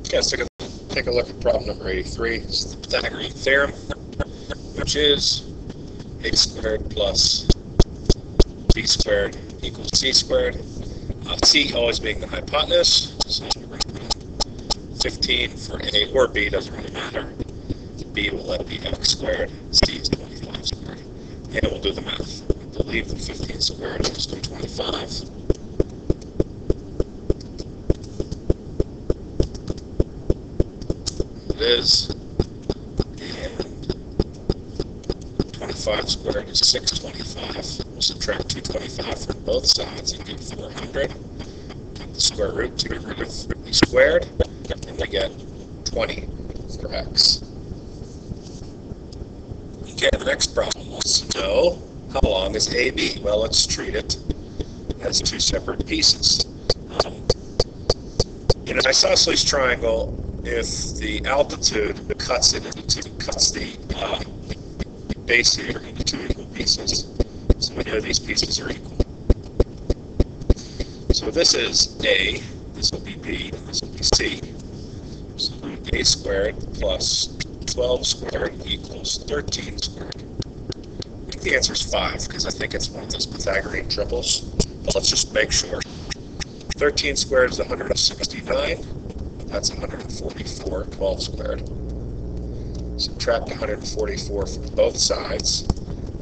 Okay, let's take a look at problem number 83. It's the Pythagorean theorem, which is a squared plus b squared equals c squared. C always being the hypotenuse, so 15 for A or B, doesn't really matter. B will let it be x squared, C is 25 squared. And we'll do the math. I believe the 15 squared is 25. It is. And 25 squared is 625. We'll subtract 225 from both sides and get 400. Take the square root to get rid of b squared, and we get 20 for x. Okay, the next problem wants to know, how long is AB? Well, let's treat it as two separate pieces. In an isosceles triangle, if the altitude cuts the base here into two equal pieces, so we know these pieces are equal. So this is A, this will be B, and this will be C. So A squared plus 12 squared equals 13 squared. I think the answer is 5, because I think it's one of those Pythagorean triples. But let's just make sure. 13 squared is 169. That's 144, 12 squared. Subtract 144 from both sides,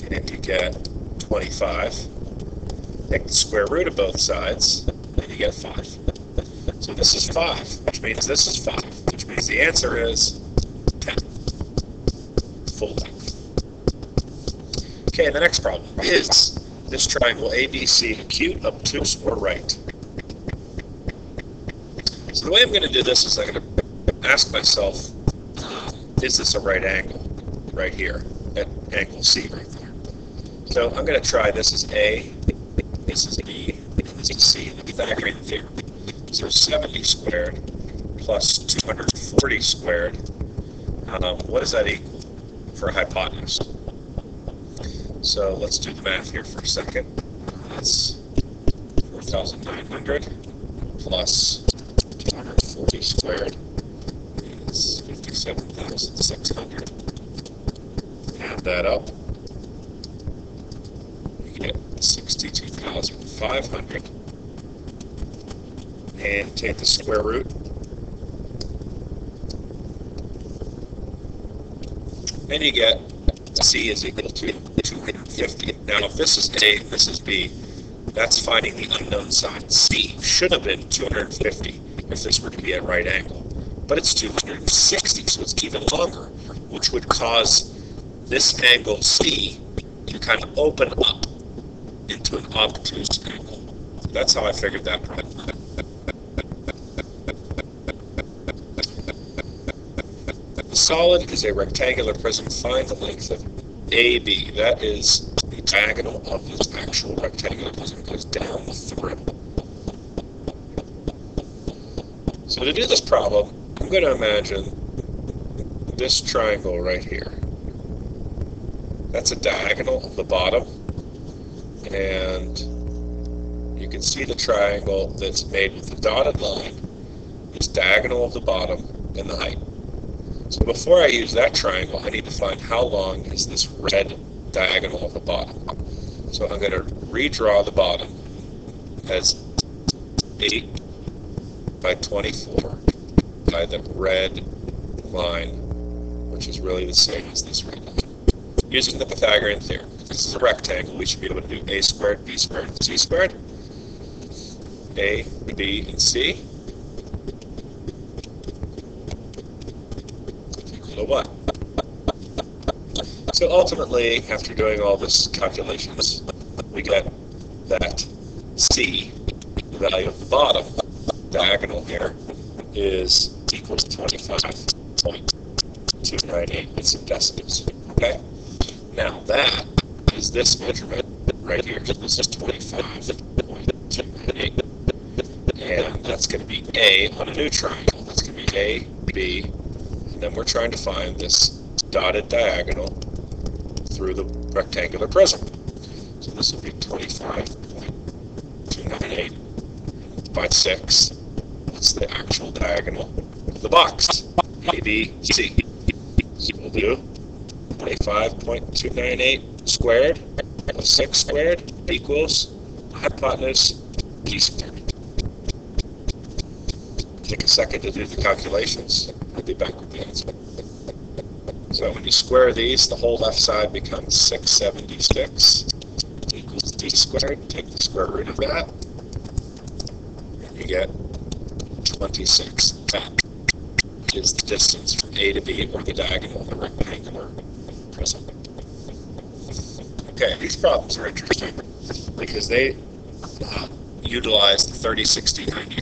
and you get 25. Take the square root of both sides, and you get 5. So this is 5, which means this is 5, which means the answer is 10. Full length. Okay, the next problem is this triangle ABC acute, obtuse, or right. So the way I'm going to do this is I'm going to ask myself, is this a right angle right here at angle C right there? So I'm going to try this as A, this is B, and this is C in the Pythagorean theorem. So 70 squared plus 240 squared, what does that equal for a hypotenuse? So let's do the math here for a second. That's 4,900 plus 240 squared is 57,600. Add that up. You get 62,500. And take the square root. And you get C is equal to 250. Now if this is A and this is B, that's finding the unknown side. C should have been 250 if this were to be at right angle. But it's 260, so it's even longer, which would cause this angle C to kind of open up into an obtuse angle. That's how I figured that problem. The solid is a rectangular prism. Find the length of AB. That is the diagonal of this actual rectangular prism. It goes down through. So to do this problem, I'm going to imagine this triangle right here. That's a diagonal of the bottom, and you can see the triangle that's made with the dotted line is diagonal of the bottom and the height. So before I use that triangle, I need to find how long is this red diagonal of the bottom. So I'm going to redraw the bottom as 8 by 24 by the red line, which is really the same as this red line. Using the Pythagorean theorem, this is a rectangle, we should be able to do A squared, B squared, and C squared. A, B, and C equal to what? So ultimately, after doing all this calculations, we get that C, the value of the bottom, diagonal here, is equal to 25.298 with some decimals. Okay? Now that is this measurement right here. This is 25.298. And that's going to be A on a new triangle. That's going to be A, B, and then we're trying to find this dotted diagonal through the rectangular prism. So this will be 25.298 by 6. That's the actual diagonal. the box, ABC. So we'll do 25.298 squared plus 6 squared equals hypotenuse B squared. Take a second to do the calculations. I'll be back with the answer. So when you square these, the whole left side becomes 676 equals D squared. Take the square root of that, and you get 26. That is the distance from A to B, or the diagonal of the rectangular prism. Okay, these problems are interesting because they utilize the 30, 60, 90